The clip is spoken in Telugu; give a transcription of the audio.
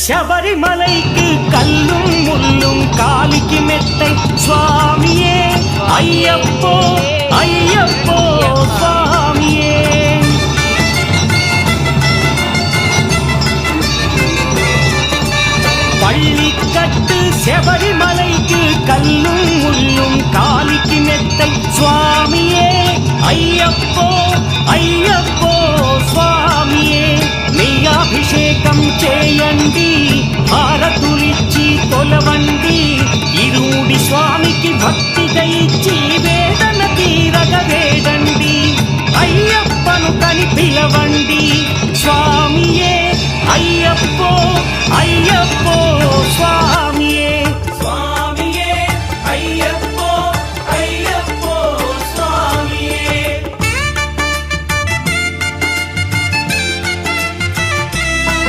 శబరిమలైకి కల్லும் ముల్லும் కాలికి మెత్తై స్వామియే అయ్యప్పో అయ్యప్పో స్వామియే. பள்ளிக்கட்டு శబరిమலைக்கு கல்லும் முள்ளும் காலிக்கு மெத்தை சுவாமியே అయ్యప్పో అయ్యప్పో స్వామియే. మీ అభిషేకం చేయండి, హారతులిచ్చి కొలవండి, ఇరుడి స్వామికి భక్తిగా ఇచ్చి వేదన తీరగ వేడండి. అయ్యప్పను కని పిలవండి స్వామియే అయ్యప్పో అయ్యప్పో స్వామి.